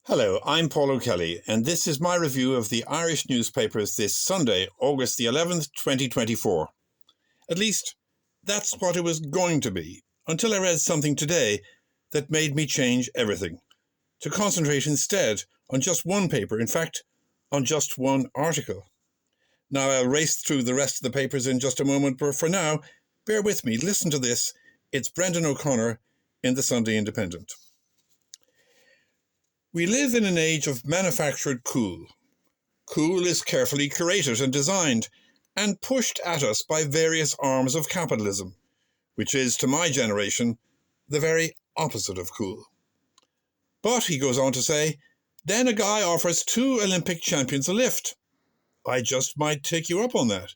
Hello, I'm Paul O'Kelly, and this is my review of the Irish newspapers this Sunday, August the 11th, 2024. At least, that's what it was going to be, until I read something today that made me change everything, to concentrate instead on just one paper, in fact, on just one article. Now, I'll race through the rest of the papers in just a moment, but for now, bear with me, listen to this. It's Brendan O'Connor in the Sunday Independent. We live in an age of manufactured cool. Cool is carefully curated and designed and pushed at us by various arms of capitalism, which is, to my generation, the very opposite of cool. But, he goes on to say, then a guy offers 2 Olympic champions a lift. I just might take you up on that.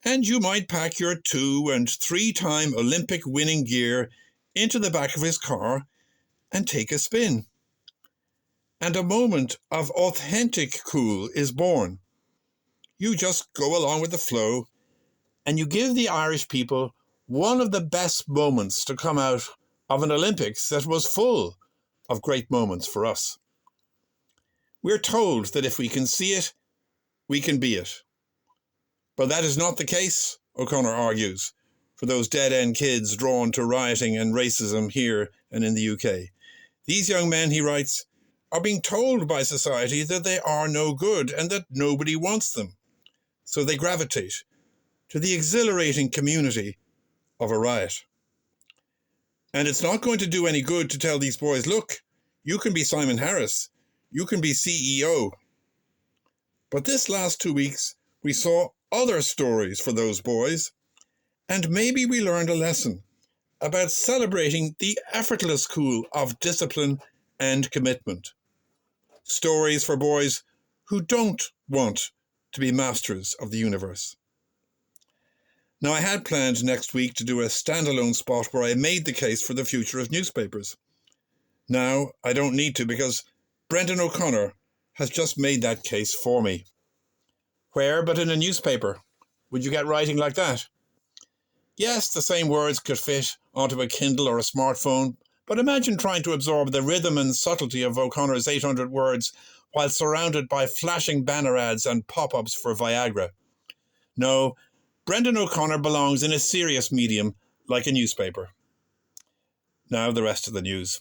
And you might pack your 2- and 3-time Olympic winning gear into the back of his car and take a spin. And a moment of authentic cool is born. You just go along with the flow, and you give the Irish people one of the best moments to come out of an Olympics that was full of great moments for us. We're told that if we can see it, we can be it. But that is not the case, O'Connor argues, for those dead-end kids drawn to rioting and racism here and in the UK. These young men, he writes, are being told by society that they are no good and that nobody wants them. So they gravitate to the exhilarating community of a riot. And it's not going to do any good to tell these boys, look, you can be Simon Harris, you can be CEO. But this last 2 weeks, we saw other stories for those boys, and maybe we learned a lesson about celebrating the effortless cool of discipline and commitment. Stories for boys who don't want to be masters of the universe. Now, I had planned next week to do a standalone spot where I made the case for the future of newspapers. Now, I don't need to because Brendan O'Connor has just made that case for me. Where but in a newspaper would you get writing like that? Yes, the same words could fit onto a Kindle or a smartphone, but imagine trying to absorb the rhythm and subtlety of O'Connor's 800 words while surrounded by flashing banner ads and pop-ups for Viagra. No, Brendan O'Connor belongs in a serious medium like a newspaper. Now the rest of the news.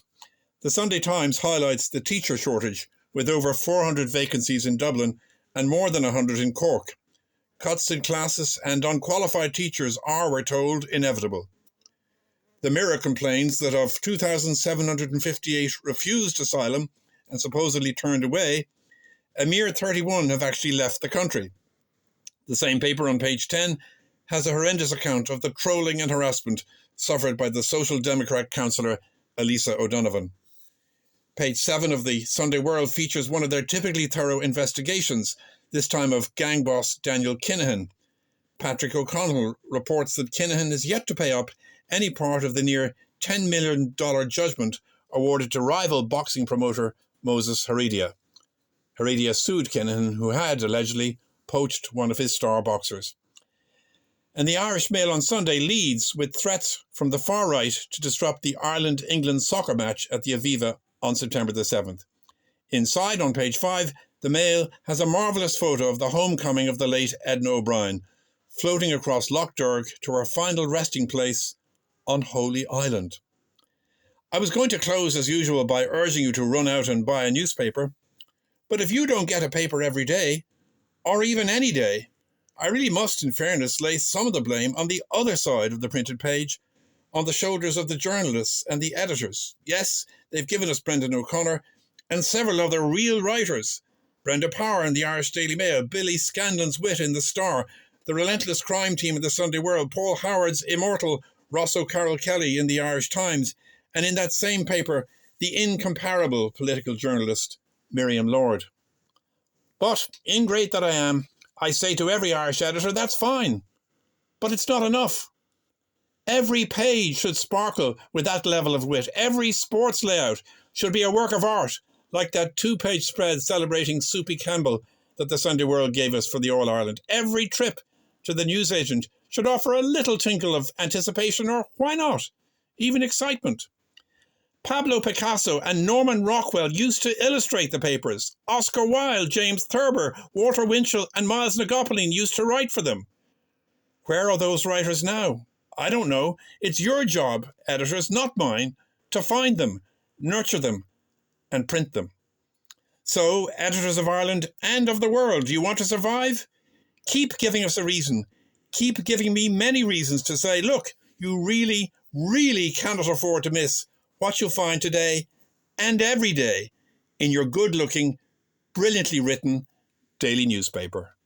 The Sunday Times highlights the teacher shortage with over 400 vacancies in Dublin and more than 100 in Cork. Cuts in classes and unqualified teachers are, we're told, inevitable. The Mirror complains that of 2,758 refused asylum and supposedly turned away, a mere 31 have actually left the country. The same paper on page 10 has a horrendous account of the trolling and harassment suffered by the Social Democrat councillor Elisa O'Donovan. Page 7 of the Sunday World features one of their typically thorough investigations, this time of gang boss Daniel Kinahan. Patrick O'Connell reports that Kinahan is yet to pay up any part of the near $10 million judgment awarded to rival boxing promoter Moses Heredia. Heredia sued Kinahan, who had allegedly poached one of his star boxers. And the Irish Mail on Sunday leads with threats from the far right to disrupt the Ireland-England soccer match at the Aviva on September the 7th. Inside, on page 5, the Mail has a marvellous photo of the homecoming of the late Edna O'Brien, floating across Lough Derg to her final resting place on Holy Island. I was going to close as usual by urging you to run out and buy a newspaper, but if you don't get a paper every day, or even any day, I really must, in fairness, lay some of the blame on the other side of the printed page, on the shoulders of the journalists and the editors. Yes, they've given us Brendan O'Connor and several other real writers. Brenda Power in the Irish Daily Mail, Billy Scanlon's wit in the Star, the relentless crime team in the Sunday World, Paul Howard's immortal Ross O'Carroll Kelly in the Irish Times, and in that same paper, the incomparable political journalist Miriam Lord. But, ingrate that I am, I say to every Irish editor, that's fine. But it's not enough. Every page should sparkle with that level of wit. Every sports layout should be a work of art, like that 2-page spread celebrating Soupy Campbell that the Sunday World gave us for the All-Ireland. Every trip to the newsagent should offer a little tinkle of anticipation, or why not, even excitement. Pablo Picasso and Norman Rockwell used to illustrate the papers. Oscar Wilde, James Thurber, Walter Winchell and Miles Nagopoline used to write for them. Where are those writers now? I don't know. It's your job, editors, not mine, to find them, nurture them and print them. So, editors of Ireland and of the world, do you want to survive? Keep giving us a reason. Keep giving me many reasons to say, look, you really, really cannot afford to miss what you'll find today and every day in your good-looking, brilliantly written daily newspaper.